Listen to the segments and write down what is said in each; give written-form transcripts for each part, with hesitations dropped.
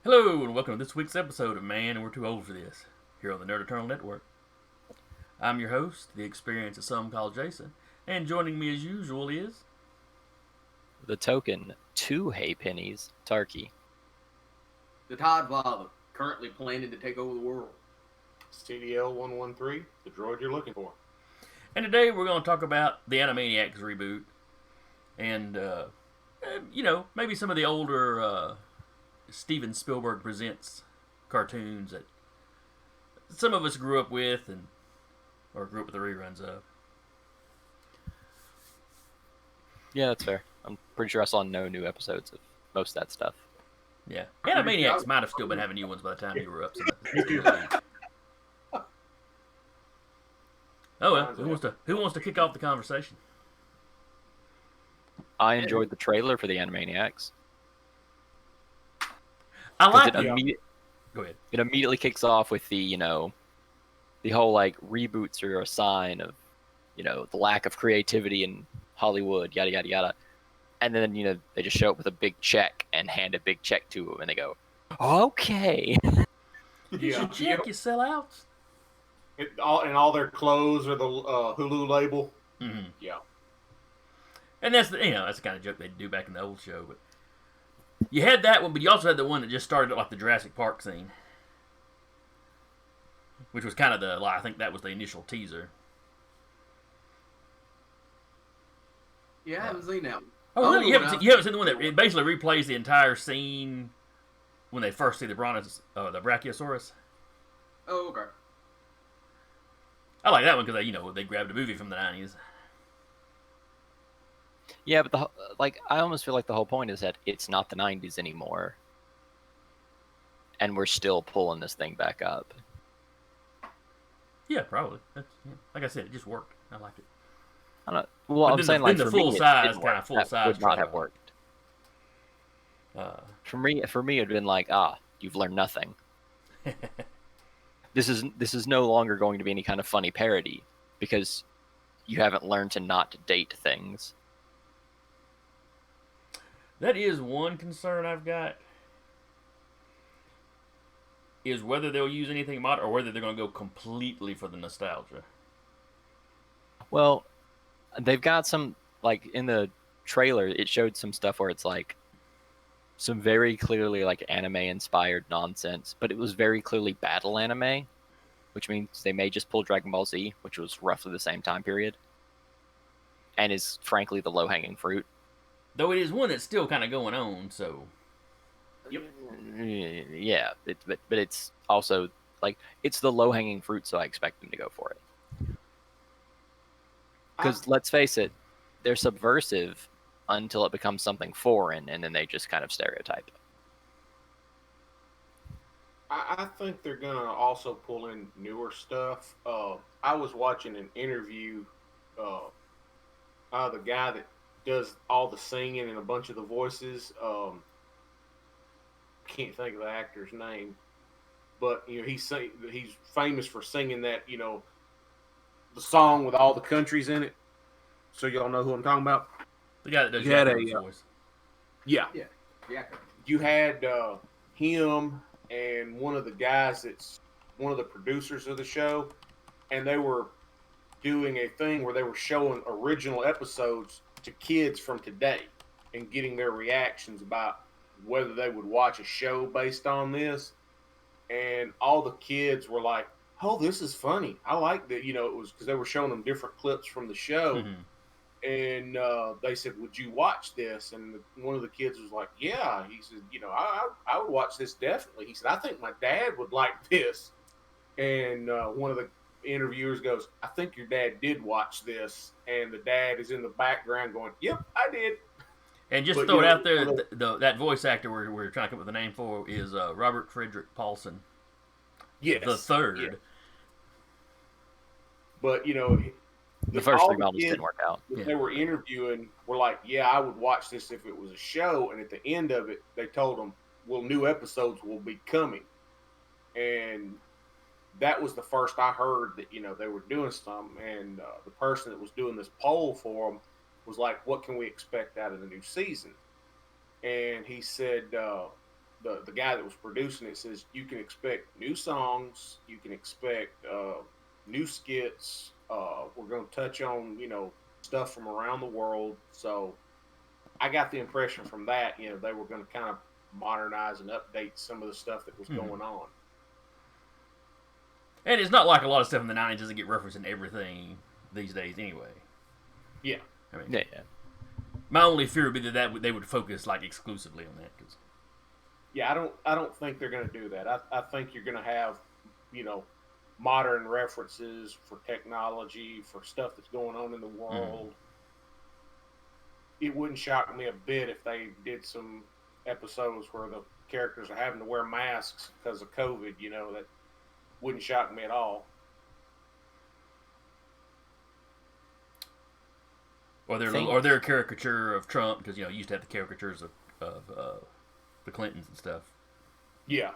Hello, and welcome to this week's episode of Man, We're Too Old for This, here on the Nerd Eternal Network. I'm your host, the experience that some call Jason, and joining me as usual is... The token, 2 halfpennies, Tarky. The Todd Father, currently planning to take over the world. CDL-113, the droid you're looking for. And today we're going to talk about the Animaniacs reboot, and, maybe some of the older Steven Spielberg Presents cartoons that some of us grew up with, or grew up with the reruns of. Yeah, that's fair. I'm pretty sure I saw no new episodes of most of that stuff. Yeah. Animaniacs might have still been having new ones by the time you were up. So oh well, who wants to kick off the conversation? I enjoyed the trailer for the Animaniacs. I like it. Go ahead. It immediately kicks off with the whole like reboots are a sign of, the lack of creativity in Hollywood, yada yada yada. And then they just show up with a big check and hand a big check to them, and they go, "Okay." Here's your check, you sellouts. All their clothes are the Hulu label. Mm-hmm. Yeah. And that's that's the kind of joke they do back in the old show. But you had that one, but you also had the one that just started like the Jurassic Park scene, which was kind of I think that was the initial teaser. Yeah, I haven't seen that one. Oh, really? You haven't seen the one that it basically replays the entire scene when they first see the the Brachiosaurus? Oh, okay. I like that one because they grabbed a movie from the 90s. Yeah, but I almost feel like the whole point is that it's not the 90s anymore, and we're still pulling this thing back up. Yeah, probably. Like I said, it just worked. I liked it. I don't. Well, I'm saying the full size would not have worked. For me, it'd been like, you've learned nothing. This is no longer going to be any kind of funny parody because you haven't learned to not date things. That is one concern I've got. Is whether they'll use anything modern or whether they're going to go completely for the nostalgia. Well, they've got some, like, in the trailer, it showed some stuff where it's, like, some very clearly, like, anime-inspired nonsense, but it was very clearly battle anime, which means they may just pull Dragon Ball Z, which was roughly the same time period, and is, frankly, the low-hanging fruit. Though it is one that's still kind of going on, so... Yep. Yeah, but it's also, like, it's the low-hanging fruit, so I expect them to go for it. Because let's face it, they're subversive until it becomes something foreign, and then they just kind of stereotype it. I think they're going to also pull in newer stuff. I was watching an interview the guy that does all the singing and a bunch of the voices. Can't think of the actor's name, but he's famous for singing that the song with all the countries in it. So y'all know who I'm talking about. The guy that does Yakko's voice. Yeah. Yeah. You had him and one of the guys that's one of the producers of the show, and they were doing a thing where they were showing original episodes to kids from today and getting their reactions about whether they would watch a show based on this. And all the kids were like, "Oh, this is funny. I like that." It was because they were showing them different clips from the show. Mm-hmm. And they said, "Would you watch this?" And one of the kids was like, "Yeah." He said, I would watch this definitely. He said, "I think my dad would like this." And one of the interviewers goes, "I think your dad did watch this." And the dad is in the background going, "Yep, I did." And just to throw it out there, that voice actor we're trying to come up with a name for is Robert Frederick Paulson. Yes. The third. Yeah. But, the first three models didn't work out. They were interviewing were like, "Yeah, I would watch this if it was a show." And at the end of it, they told them, "Well, new episodes will be coming." And that was the first I heard that, they were doing something. And the person that was doing this poll for them was like, "What can we expect out of the new season?" And he said, the guy that was producing it says you can expect new songs, you can expect new skits. We're going to touch on stuff from around the world. So I got the impression from that they were going to kind of modernize and update some of the stuff that was going on. And it's not like a lot of stuff in the 90s doesn't get referenced in everything these days anyway. Yeah. I mean, Yeah. my only fear would be that they would focus like exclusively on that. Cause... Yeah, I don't think they're going to do that. I think you're going to have, modern references for technology, for stuff that's going on in the world. It wouldn't shock me a bit if they did some episodes where the characters are having to wear masks because of COVID. That wouldn't shock me at all. Or their caricature of Trump, because you used to have the caricatures of the Clintons and stuff. Yeah.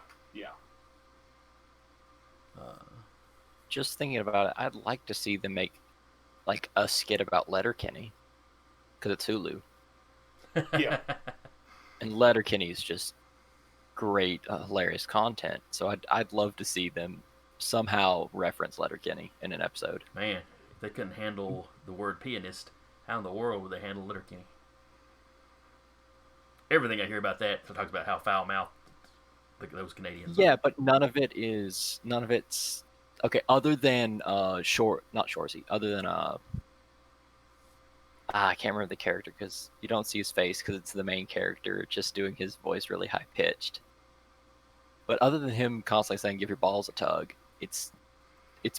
Just thinking about it, I'd like to see them make like a skit about Letterkenny, because it's Hulu, Yeah. and Letterkenny is just great, hilarious content. So I'd love to see them somehow reference Letterkenny in an episode. Man, if they couldn't handle the word pianist, how in the world would they handle Letterkenny? Everything I hear about that talks about how foul-mouthed those Canadians Yeah, are. but none of it's okay. Other than other than I can't remember the character because you don't see his face because it's the main character just doing his voice really high pitched. But other than him constantly saying "give your balls a tug," it's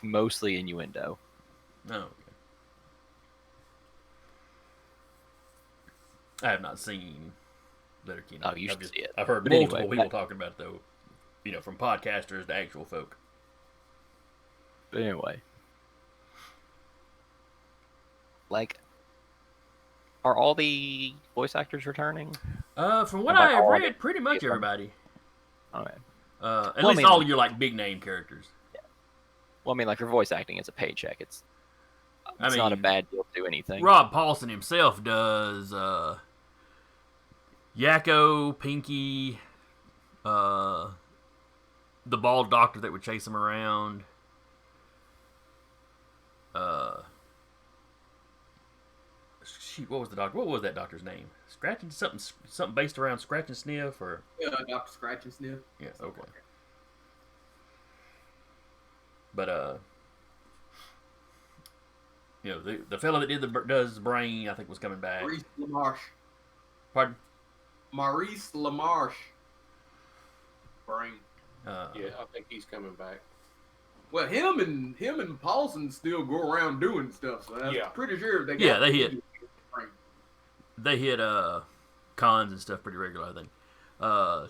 mostly innuendo. Oh, okay. I have not seen Letterkenny. Oh, you should see it. I've heard But multiple anyway, people talking about it, though. From podcasters to actual folk. But anyway, like, are all the voice actors returning? From what About I have all read, pretty much everybody. Okay. At least all your big name characters. Well, I mean, like, for voice acting, it's a paycheck. It's I not a mean, bad deal to do anything. Rob Paulson himself does Yakko, Pinky, the bald doctor that would chase him around. What was the doctor? What was that doctor's name? Scratching something based around Scratch and Sniff or Dr. Scratch and Sniff. yeah, okay. But the fellow that does the brain, I think, was coming back. Maurice LaMarche. Pardon? Maurice LaMarche. Brain. Yeah, I think he's coming back. Well, him and Paulson still go around doing stuff, so I'm pretty sure they got they hit. Brain. They hit cons and stuff pretty regular, I think.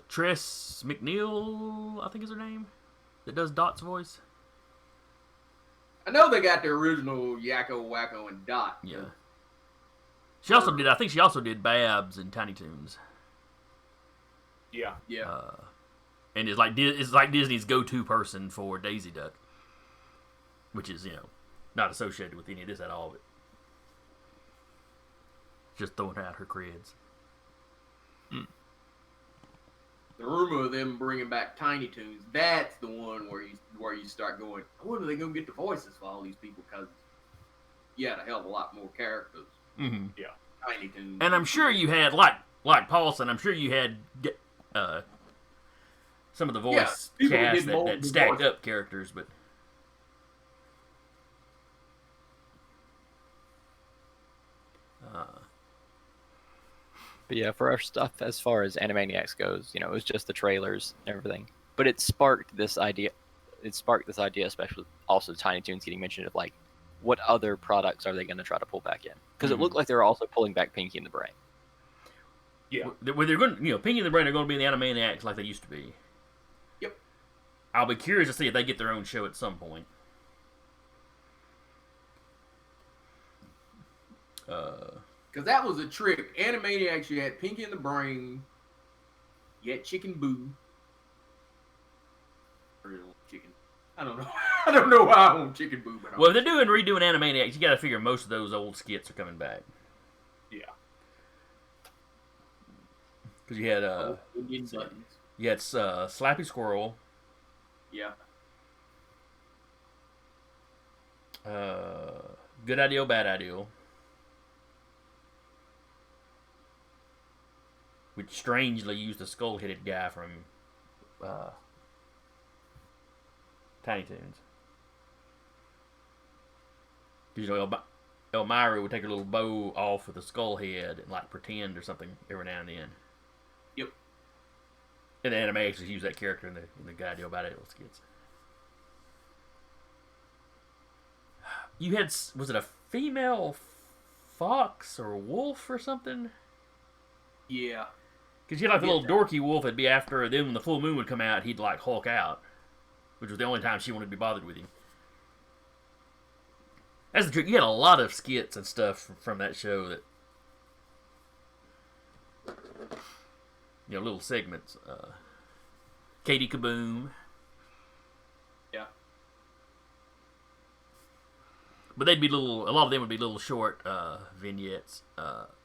Tress McNeil, I think is her name, that does Dot's voice. I know they got the original Yakko, Wacko, and Dot. Yeah. She also did. I think she also did Babs and Tiny Toons. Yeah. Yeah. And it's like Disney's go-to person for Daisy Duck, which is not associated with any of this at all. But just throwing out her creds. The rumor of them bringing back Tiny Toons, that's the one where you start going, when are they going to get the voices for all these people? Because you had a hell of a lot more characters. Mm-hmm. Yeah. Tiny Toons. And I'm sure you had, like Paulson, I'm sure you had some of the voice cast that stacked up characters, but... But yeah, for our stuff, as far as Animaniacs goes, it was just the trailers and everything. But it sparked this idea. Especially also Tiny Toons getting mentioned of like, what other products are they going to try to pull back in? Because it looked like they were also pulling back Pinky and the Brain. Yeah. Well, they're going, Pinky and the Brain are going to be in the Animaniacs like they used to be. Yep. I'll be curious to see if they get their own show at some point. Because that was a trick. Animaniacs, you had Pinky and the Brain, you had Chicken Boo. Chicken. I don't know. I don't know why I want Chicken Boo. But Well, if they're redoing Animaniacs, you got to figure most of those old skits are coming back. Yeah. Because you had Indian buttons. You had Slappy Squirrel. Yeah. Good Idea, Bad Idea. Which strangely used the skull-headed guy from Tiny Toons. Because Elmira would take her little bow off with a skull head and like pretend or something every now and then. Yep. And the Animaniacs just use that character in the Good Idea, Bad Idea skits. You had, was it a female fox or wolf or something? Yeah. Because you had like the little dorky wolf that'd be after, then when the full moon would come out, he'd like Hulk out. Which was the only time she wanted to be bothered with him. That's the trick. You had a lot of skits and stuff from that show that, you know, little segments. Katie Kaboom. Yeah. But they'd be a lot of them would be little short vignettes.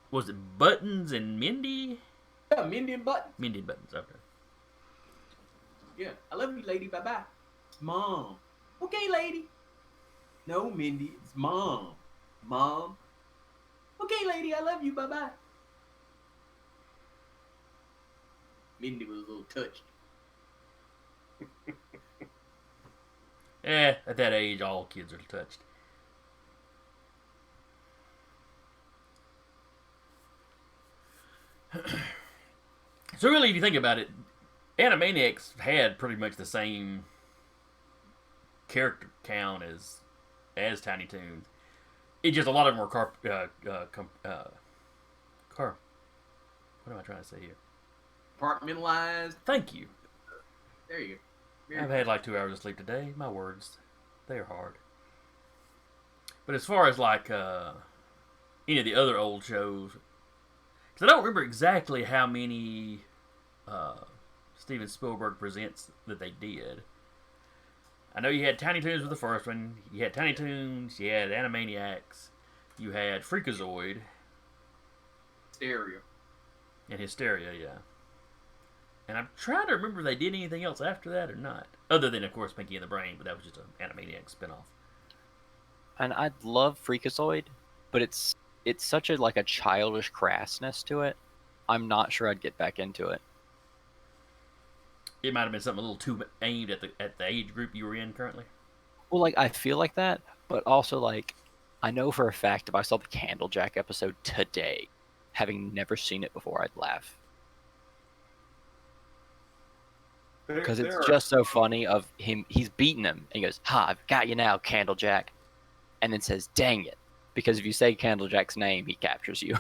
Was it Buttons and Mindy? Yeah, Mindy and Buttons. Mindy and Buttons, okay. Yeah. I love you, lady. Bye-bye. Mom. Okay, lady. No, Mindy. It's Mom. Mom. Okay, lady. I love you. Bye-bye. Mindy was a little touched. At that age, all kids are touched. So really, if you think about it, Animaniacs had pretty much the same character count as Tiny Toons. It's just a lot of them were what am I trying to say here? Compartmentalized. Thank you. There you go. I've had like 2 hours of sleep today. My words, they are hard. But as far as like any of the other old shows, because I don't remember exactly how many Steven Spielberg presents that they did. I know you had Tiny Toons with the first one. You had Tiny Toons. You had Animaniacs. You had Freakazoid. Hysteria. And Hysteria, yeah. And I'm trying to remember if they did anything else after that or not. Other than, of course, Pinky and the Brain, but that was just an Animaniacs spinoff. And I love Freakazoid, but it's such a like a childish crassness to it. I'm not sure I'd get back into it. It might have been something a little too aimed at the age group you were in currently. Well, like I feel like that, but also like I know for a fact if I saw the Candlejack episode today, having never seen it before, I'd laugh. Because it's just so funny of him. He's beating him, and he goes, "Ha! I've got you now, Candlejack," and then says, "Dang it!" Because if you say Candlejack's name, he captures you.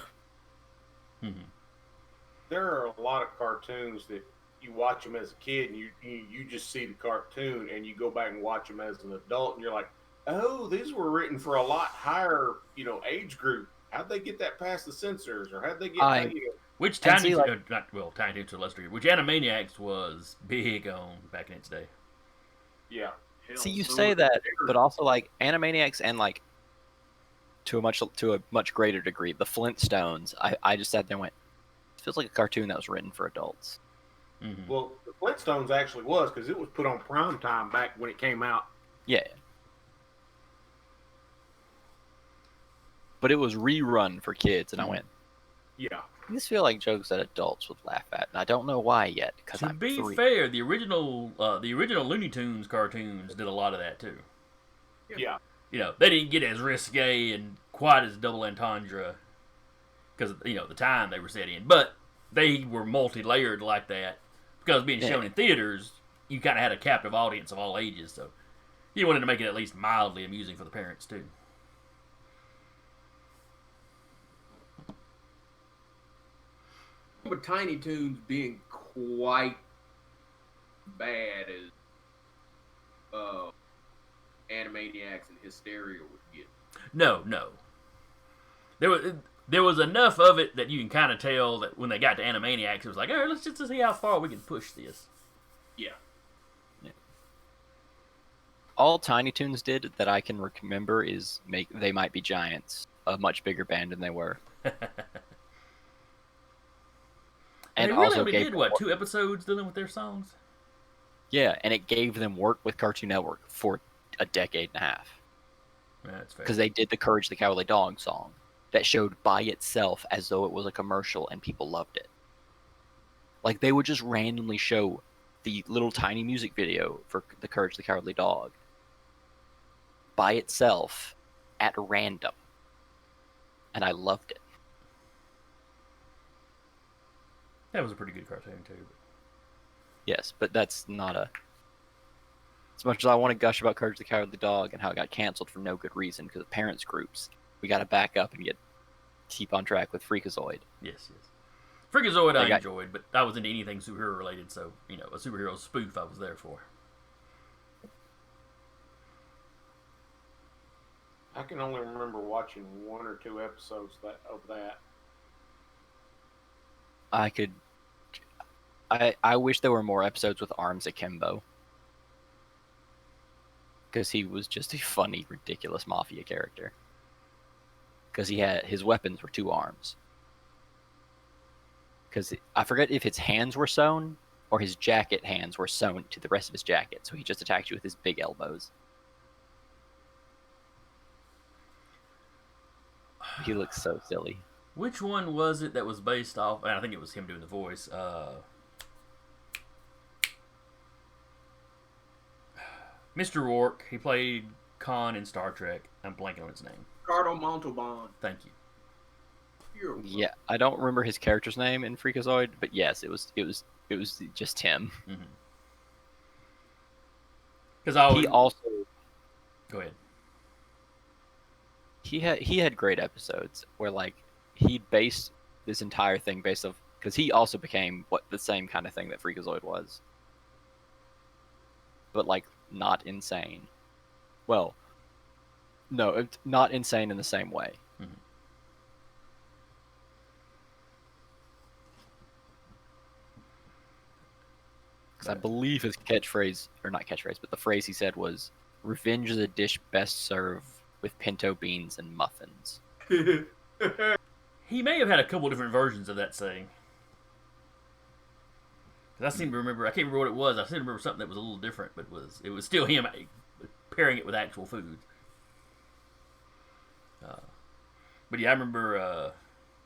Mm-hmm. There are a lot of cartoons that you watch them as a kid, and you just see the cartoon, and you go back and watch them as an adult, and you're like, "Oh, these were written for a lot higher, age group. How'd they get that past the censors, or how'd they get?" Which Tiny Toons, Tiny Toons to Lester, which Animaniacs was big on back in its day. Yeah. See, you say that, but also like Animaniacs and like to a much greater degree, the Flintstones. I just sat there and went, it feels like a cartoon that was written for adults. Mm-hmm. Well, the Flintstones actually was, because it was put on prime time back when it came out. Yeah. But it was rerun for kids, and I went, Yeah. these feel like jokes that adults would laugh at, and I don't know why yet. Because To be fair, the original Looney Tunes cartoons did a lot of that too. Yeah. They didn't get as risque and quite as double entendre because the time they were set in, but they were multi-layered like that because being shown in theaters, you kind of had a captive audience of all ages, so you wanted to make it at least mildly amusing for the parents too. But Tiny Toons being quite bad as Animaniacs and Hysteria would get. No. There was enough of it that you can kind of tell that when they got to Animaniacs, it was like, all right, let's just see how far we can push this. Yeah. All Tiny Toons did that I can remember is make They Might Be Giants a much bigger band than they were. And they really also only gave did them what, work. 2 episodes dealing with their songs? Yeah, and it gave them work with Cartoon Network for a decade and a half. Yeah, that's fair. Because they did the Courage the Cowardly Dog song that showed by itself as though it was a commercial and people loved it. Like, they would just randomly show the little tiny music video for the Courage the Cowardly Dog by itself at random. And I loved it. That was a pretty good cartoon too. Yes, but that's not a... As much as I want to gush about Courage the Cowardly Dog and how it got canceled for no good reason because of parents groups, we got to back up and keep on track with Freakazoid. Yes. Freakazoid They I got- enjoyed, but I wasn't into anything superhero related, so, you know, a superhero spoof I was there for. I can only remember watching 1 or 2 episodes of that. I wish there were more episodes with Arms Akimbo. Because he was just a funny, ridiculous mafia character. Because his weapons were 2 arms. Because I forget if his hands were sewn or his jacket hands were sewn to the rest of his jacket, so he just attacked you with his big elbows. He looks so silly. Which one was it that was based off? I think it was him doing the voice. Mr. Rourke. He played Khan in Star Trek. I'm blanking on his name. Ricardo Montalban. Thank you. You're Yeah, I don't remember his character's name in Freakazoid, but yes, it was just him. Because I He also go ahead. he had great episodes where like he based this entire thing based off because he also became the same kind of thing that Freakazoid was, but like not insane. Well, no, it's not insane in the same way. Because I believe his catchphrase, or not catchphrase, but the phrase he said was, "Revenge is a dish best served with pinto beans and muffins." He may have had a couple different versions of that saying. 'Cause I seem to remember, I can't remember what it was. I seem to remember something that was a little different, but it was still him pairing it with actual food. But yeah, I remember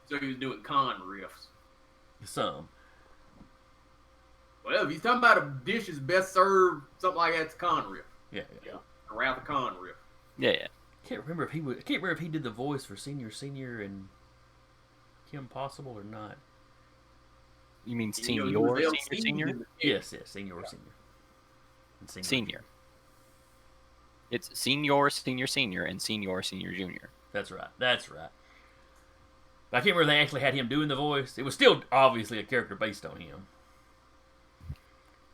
So he was doing con riffs. some. Well, if he's talking about a dish is best served, something like that's a con riff. Yeah. Around the con riff. Yeah. I can't remember if he did the voice for Senior and Kim Possible or not. You mean You know, he senior, was senior, LC senior? in the- Yes, Senior. And Senior. It's senior, senior, and senior, junior. That's right. But I can't remember if they actually had him doing the voice. It was still obviously a character based on him.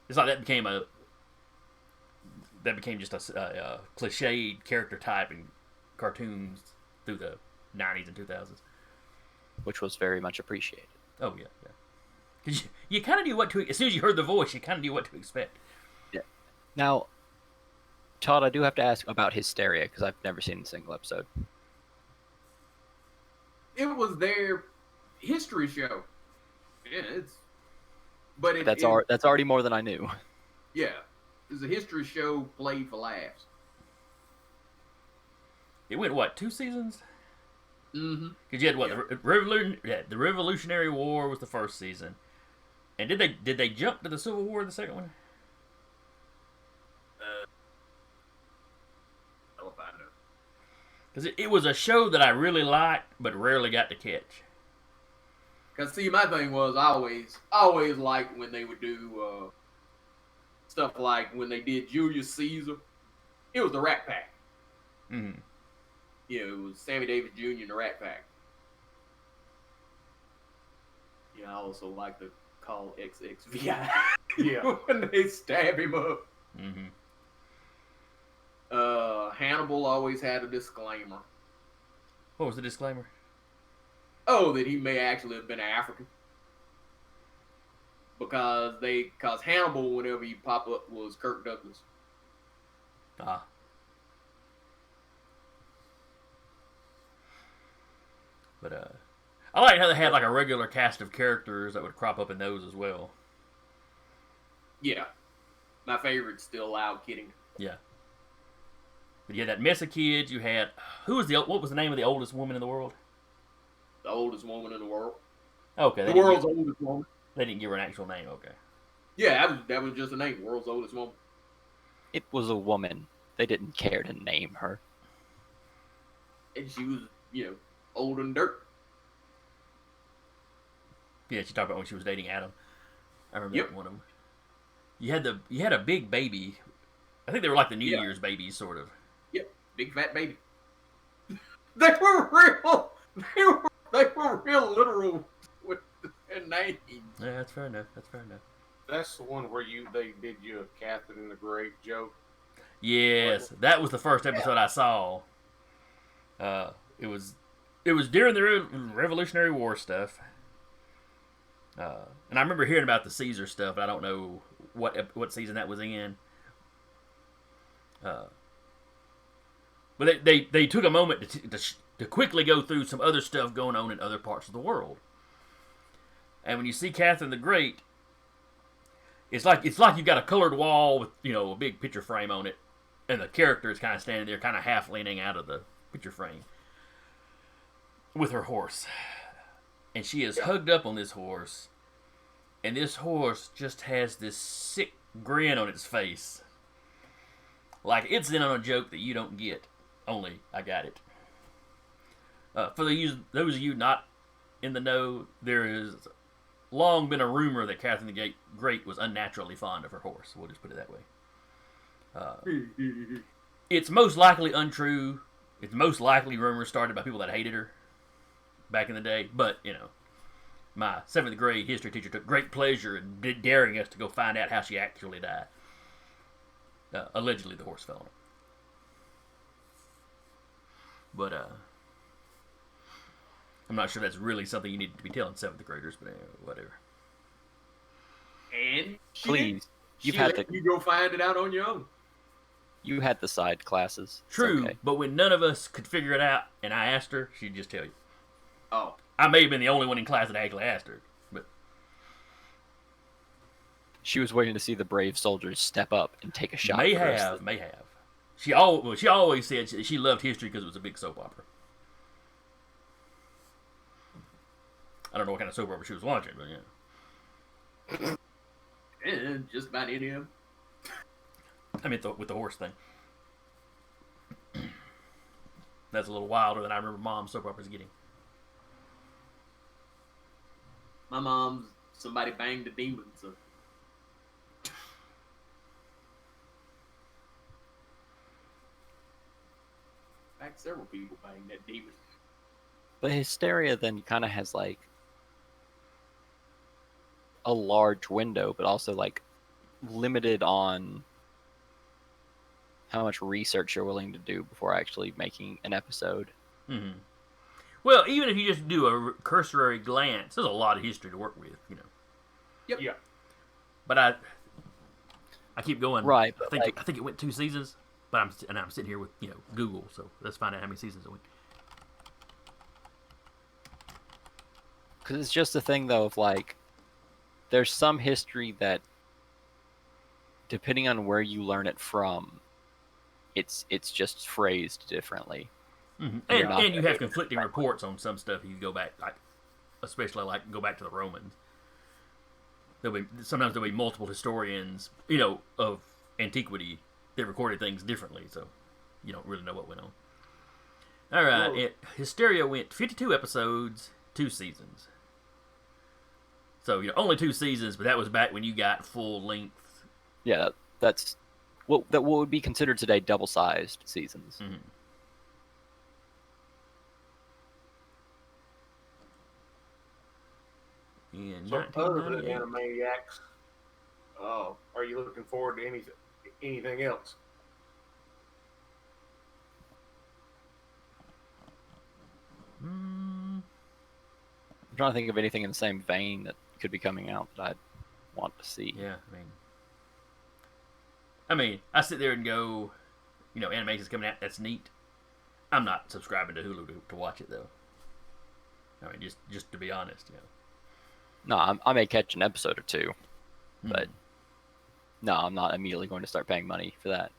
It's like that became just a cliched character type in cartoons through the 90s and 2000s. Which was very much appreciated. Oh, yeah. Because you kind of knew what to... As soon as you heard the voice, you kind of knew what to expect. Yeah. Now, Todd, I do have to ask about Hysteria, because I've never seen a single episode. It was their history show. Yeah, But That's already more than I knew. Yeah, it's a history show played for laughs. It went, what, 2 seasons? Mm-hmm. Because you had, what, the Revolutionary War was the first season. And did they jump to the Civil War in the second one? Hell if I know. Because it was a show that I really liked, but rarely got to catch. Cause see, my thing was I always liked when they would do stuff like when they did Julius Caesar. It was the Rat Pack. Mm-hmm. You know, it was Sammy Davis Jr. and the Rat Pack. Yeah, I also like to call XXVI. Yeah. When they stab him up. Mm-hmm. Hannibal always had a disclaimer. What was the disclaimer? Oh, that he may actually have been African. Because Hannibal, whenever he popped up, was Kirk Douglas. Ah. But I like how they had like a regular cast of characters that would crop up in those as well. Yeah. My favorite's still Loud Kidding. Yeah. But you had that mess of kids. You had what was the name of the oldest woman in the world? The oldest woman in the world. Okay, The world's oldest woman. They didn't give her an actual name. Okay. Yeah, that was just a name. World's oldest woman. It was a woman. They didn't care to name her. And she was, old and dirt. Yeah, she talked about when she was dating Adam. I remember Yep. that one of them. You had a big baby. I think they were like the New Yeah. Year's babies, sort of. Yep, big fat baby. They were real. They were real literal with their names. Yeah, that's fair enough. That's the one where they did you a Catherine the Great joke. Yes, that was the first episode I saw. It was during the Revolutionary War stuff. And I remember hearing about the Caesar stuff, but I don't know what season that was in. But they took a moment to quickly go through some other stuff going on in other parts of the world. And when you see Catherine the Great, it's like you've got a colored wall with a big picture frame on it, and the character is kind of standing there, kind of half leaning out of the picture frame with her horse. And she is hugged up on this horse, and this horse just has this sick grin on its face. Like it's in on a joke that you don't get. Only I got it. For those of you not in the know, there has long been a rumor that Catherine the Great was unnaturally fond of her horse. We'll just put it that way. It's most likely untrue. It's most likely rumors started by people that hated her back in the day. But, my 7th grade history teacher took great pleasure in daring us to go find out how she actually died. Allegedly, the horse fell on her. But, I'm not sure that's really something you need to be telling 7th graders, but whatever. And Please, you go find it out on your own. You had the side classes. It's True, okay. but when none of us could figure it out, and I asked her, she'd just tell you. Oh. I may have been the only one in class that actually asked her, but She was waiting to see the brave soldiers step up and take a shot. may first. have. She always said she loved history because it was a big soap opera. I don't know what kind of soap opera she was watching, but yeah. Just about any of them. I mean, with the horse thing. That's a little wilder than I remember Mom's soap operas getting. My mom's Somebody Banged a Demon, so. In fact, several people banged that demon. But Hysteria then kind of has like a large window, but also like limited on how much research you're willing to do before actually making an episode. Mm-hmm. Well, even if you just do a cursory glance, there's a lot of history to work with, Yep. Yeah. But I keep going. Right, I but think like- I think it went 2 seasons, but I'm sitting here with Google, so let's find out how many seasons it went. Because it's just a thing though of like, there's some history that, depending on where you learn it from, it's just phrased differently. Mm-hmm. You're not- And you have conflicting reports on some stuff. You go back, especially go back to the Romans. Sometimes there'll be multiple historians, of antiquity that recorded things differently, so you don't really know what went on. All right, Hysteria went 52 episodes, 2 seasons. So only 2 seasons, but that was back when you got full length. Yeah, that's what would be considered today double-sized seasons. Mm-hmm. In So other than 1998. Animaniacs, are you looking forward to anything else? I'm trying to think of anything in the same vein that could be coming out that I'd want to see. Yeah, I mean, I sit there and go, Animations coming out. That's neat. I'm not subscribing to Hulu to watch it though. I mean, just to be honest, No, I may catch an episode or two, but Hmm. no, I'm not immediately going to start paying money for that.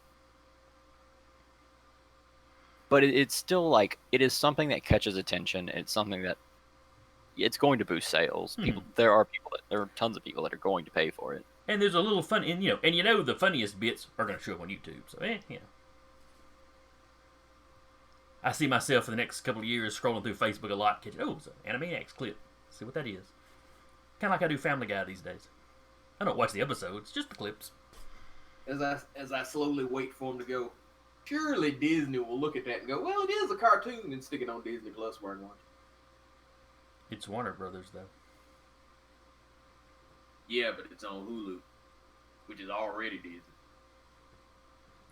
But it's still like it is something that catches attention. It's something that it's going to boost sales. Mhm. There are tons of people that are going to pay for it. And there's a little fun, and the funniest bits are going to show up on YouTube. So, I see myself for the next couple of years scrolling through Facebook a lot, catching, it's an Animaniacs clip. See what that is. Kind of like I do Family Guy these days. I don't watch the episodes, just the clips. As I slowly wait for him to go, surely Disney will look at that and go, well, it is a cartoon, and stick it on Disney Plus where I watch it. It's Warner Brothers, though. Yeah, but it's on Hulu, which is already Disney.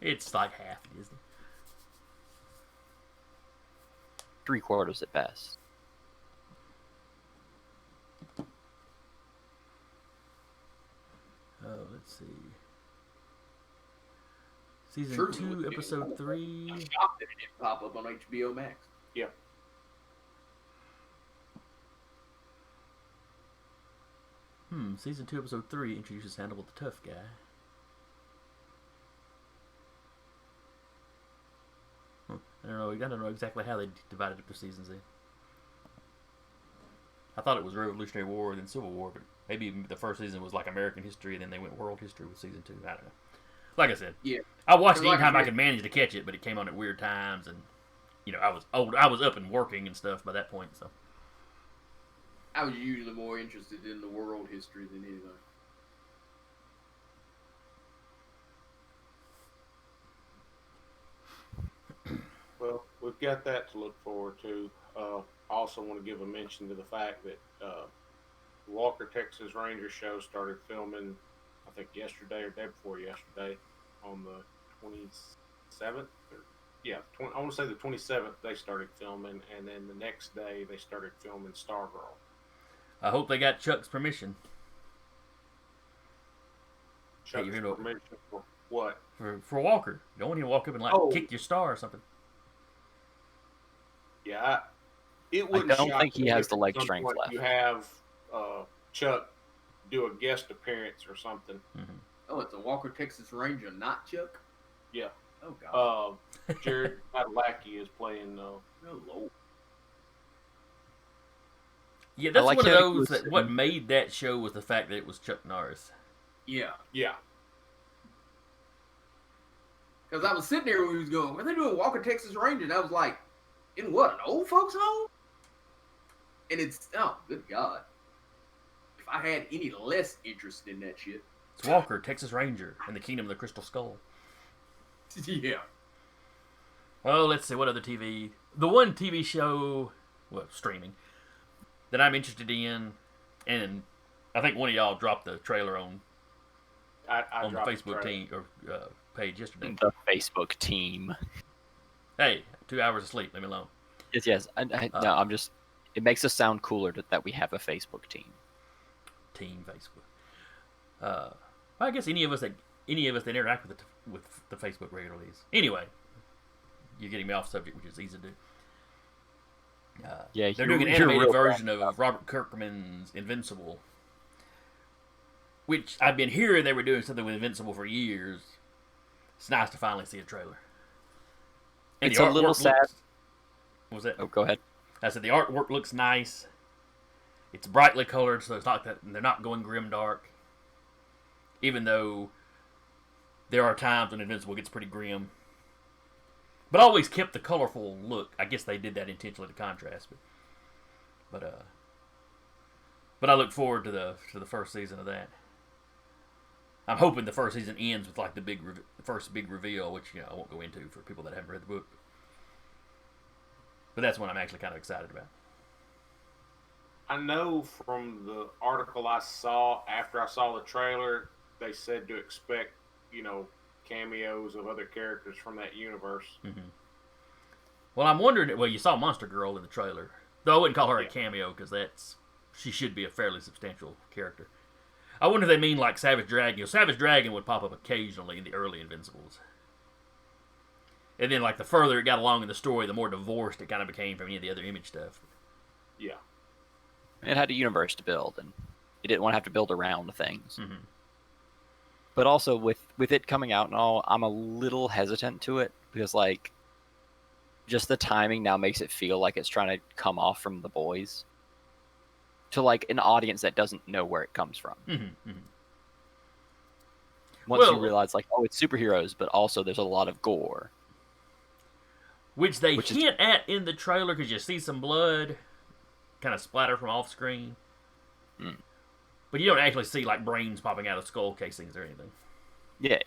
It's like half Disney. 3/4 at best. Oh, let's see. Season Sure, 2, Episode 3. I'm shocked that it didn't pop up on HBO Max. Yeah. Season 2, Episode 3 introduces Hannibal the Tough Guy. I don't know exactly how they divided up the seasons in. I thought it was Revolutionary War, then Civil War, but maybe the first season was like American history, and then they went world history with season 2. I don't know. Like I said, Yeah. I watched it Like anytime I I said- could manage to catch it, but it came on at weird times, and I was old. I was up and working and stuff by that point, so. I was usually more interested in the world history than anything. Well, we've got that to look forward to. I also want to give a mention to the fact that Walker Texas Ranger show started filming, I think yesterday or day before yesterday, on the 27th. I want to say the 27th they started filming, and then the next day they started filming Stargirl. I hope they got Chuck's permission Chuck's you're into- permission for what? for Walker. You don't want him to walk up and kick your star or something. Yeah, it wouldn't. don't shock think he me has if the at leg some strength point left. You have Chuck do a guest appearance or something. Mm-hmm. Oh, it's a Walker Texas Ranger, not Chuck? Yeah. Oh, God. Jared Padalecki is playing. Oh, Lord. Yeah, that's like one of how he those was that what made that show was the fact that it was Chuck Norris. Yeah. Yeah. Because I was sitting there when he was going, were they doing Walker Texas Ranger? And I was like, in what, an old folks home? And it's, oh, good God. If I had any less interest in that shit. It's Walker, Texas Ranger, and the Kingdom of the Crystal Skull. Yeah. Well, let's see, what other TV? The one TV show, streaming, that I'm interested in, and I think one of y'all dropped the trailer on I the dropped Facebook trailer. team or page yesterday. The Facebook team. Hey, 2 hours of sleep, leave me alone. Yes. No, I'm just. It makes us sound cooler that we have a Facebook team. Team Facebook. Well, I guess any of us that interact with the Facebook regularly is. Anyway, you're getting me off subject, which is easy to do. Yeah, They're you're- doing an you're animated real version of Robert Kirkman's Invincible, which I've been hearing they were doing something with Invincible for years. It's nice to finally see a trailer. And It's the a little artwork sad. What was that? Oh, go ahead. I said the artwork looks nice. It's brightly colored, so it's not that they're not going grim dark. Even though there are times when Invincible gets pretty grim, but always kept the colorful look. I guess they did that intentionally to contrast, but I look forward to the first season of that. I'm hoping the first season ends with like the first big reveal, which I won't go into for people that haven't read the book. But that's one I'm actually kind of excited about. I know from the article I saw after I saw the trailer, they said to expect, cameos of other characters from that universe. Mm-hmm. Well, I'm wondering. Well, you saw Monster Girl in the trailer, though I wouldn't call her a Yeah. cameo because she should be a fairly substantial character. I wonder if they mean like Savage Dragon. Savage Dragon would pop up occasionally in the early Invincibles, and then like the further it got along in the story, the more divorced it kind of became from any of the other Image stuff. Yeah. It had a universe to build, and it didn't want to have to build around things. Mm-hmm. But also with it coming out and all, I'm a little hesitant to it because like just the timing now makes it feel like it's trying to come off from The Boys to like an audience that doesn't know where it comes from. Mm-hmm. Mm-hmm. Once you realize like, oh, it's superheroes, but also there's a lot of gore. Which they hint at in the trailer because you see some blood kind of splatter from off screen. Mm. But you don't actually see like brains popping out of skull casings or anything. Yeah.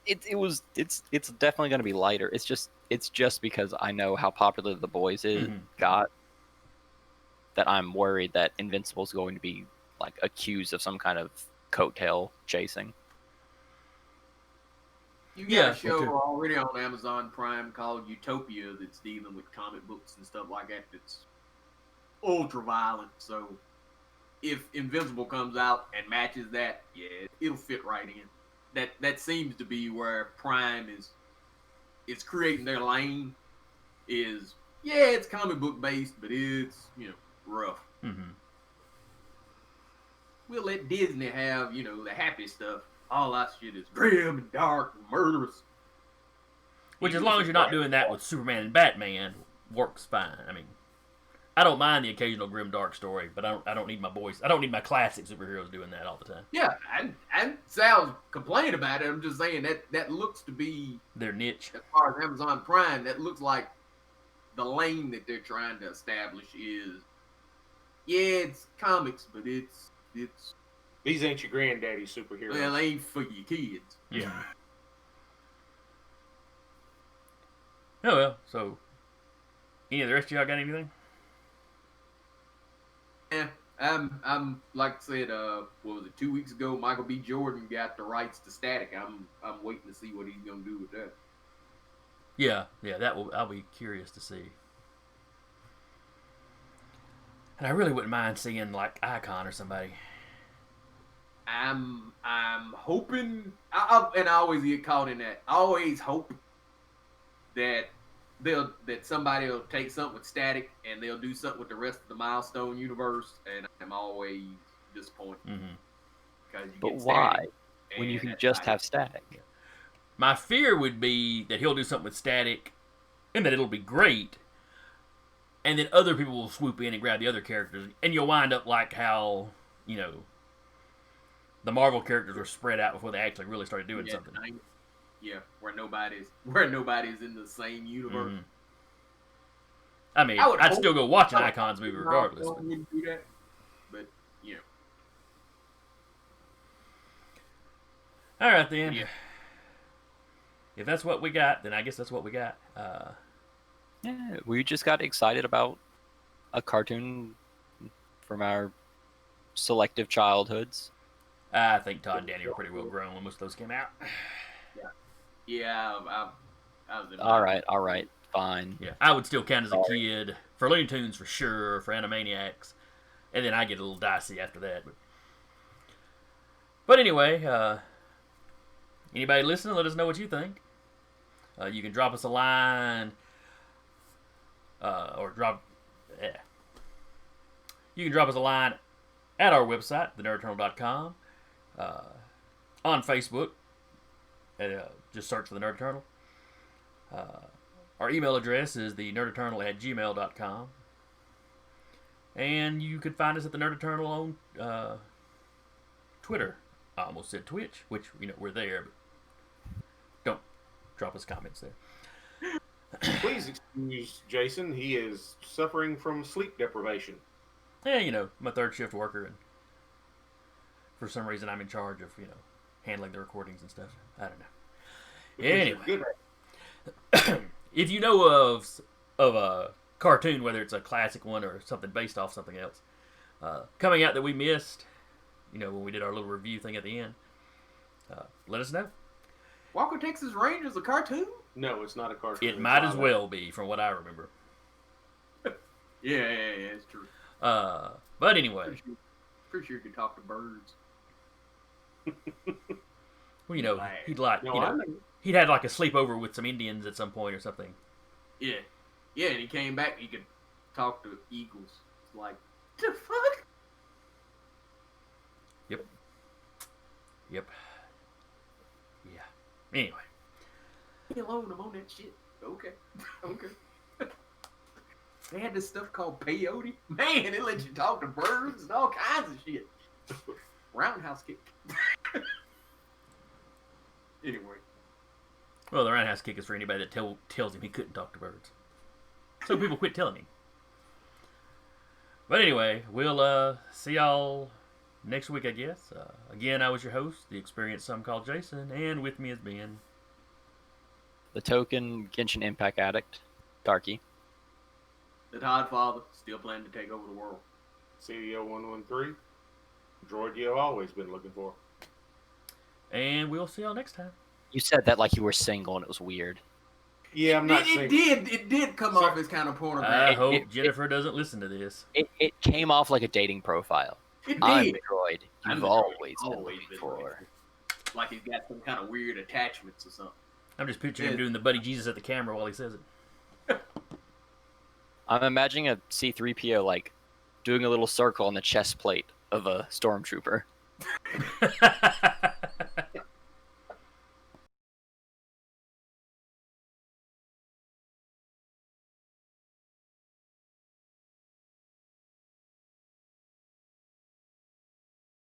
It's definitely going to be lighter. It's just because I know how popular The Boys got that I'm worried that Invincible's going to be like accused of some kind of coattail chasing. You got a show already on Amazon Prime called Utopia that's dealing with comic books and stuff like that. That's ultra violent. So if Invincible comes out and matches that, yeah, it'll fit right in. That seems to be where Prime is creating their lane. Is it's comic book based, but it's rough. Mm-hmm. We'll let Disney have the happy stuff. All that shit is grim and dark and murderous. Which, as long as you're not doing that with Superman and Batman, works fine. I mean, I don't mind the occasional grim dark story, but I don't need my classic superheroes doing that all the time. Yeah, and Sal's complaining about it. I'm just saying that looks to be their niche. As far as Amazon Prime, that looks like the lane that they're trying to establish is, it's comics, but it's these ain't your granddaddy superheroes. Well, they ain't for your kids. Yeah. Oh well. So, any of the rest of y'all got anything? Yeah, I'm like I said. What was it? 2 weeks ago, Michael B. Jordan got the rights to Static. I'm waiting to see what he's gonna do with that. Yeah. I'll be curious to see. And I really wouldn't mind seeing like Icon or somebody. I'm hoping, and I always get caught in that. I always hope that somebody will take something with Static and they'll do something with the rest of the Milestone universe, and I'm always disappointed. Mm-hmm. But why? When you can just have Static. My fear would be that he'll do something with Static, and that it'll be great, and then other people will swoop in and grab the other characters, and you'll wind up like how the Marvel characters were spread out before they actually really started doing something. Yeah, where nobody's in the same universe. Mm-hmm. I mean, I'd still go watch an Icon's movie regardless. But all right then. Yeah. If that's what we got, then I guess that's what we got. Yeah, we just got excited about a cartoon from our selective childhoods. I think Todd and Danny were pretty well grown when most of those came out. Yeah, I was in all right, fine. Yeah, I would still count as a kid for Looney Tunes for sure, for Animaniacs, and then I get a little dicey after that. But anyway, anybody listening, let us know what you think. You can drop us a line, You can drop us a line at our website, thenerdeternal.com, on Facebook. Just search for the Nerd Eternal. Our email address is thenerdeternal@gmail.com. And you could find us at the Nerd Eternal on Twitter. I almost said Twitch, which, we're there, but don't drop us comments there. Please excuse Jason. He is suffering from sleep deprivation. Yeah, I'm a third shift worker, and for some reason I'm in charge of, handling the recordings and stuff. I don't know. Anyway, if you know of a cartoon, whether it's a classic one or something based off something else, coming out that we missed, when we did our little review thing at the end, let us know. Walker Texas Ranger's a cartoon? No, it's not a cartoon. It might as well be, from what I remember. Yeah, it's true. But anyway. Pretty sure you could talk to birds. Well, he'd had like a sleepover with some Indians at some point or something. Yeah, and he came back. He could talk to eagles. Like, the fuck? Yep. Yeah. Anyway. Me alone, I'm on that shit. Okay. They had this stuff called peyote. Man, it let you talk to birds and all kinds of shit. Roundhouse kick. Anyway. Well, the roundhouse kick is for anybody that tells him he couldn't talk to birds. So people quit telling him. But anyway, we'll see y'all next week, I guess. Again, I was your host, the experienced some called Jason, and with me has been The token Genshin Impact addict, Darky. The Todd Father still planning to take over the world. CDO 113. Droid you've always been looking for. and we'll see y'all next time. You said that like you were single and it was weird. Yeah, I'm not saying. It did come off as kind of pornographic. I hope it- Jennifer doesn't listen to this. It came off like a dating profile. It I'm did. the droid I'm you've the droid always been always looking been for. looking Like he's got some kind of weird attachments or something. I'm just picturing him doing the Buddy Jesus at the camera while he says it. I'm imagining a C-3PO like doing a little circle on the chest plate of a stormtrooper.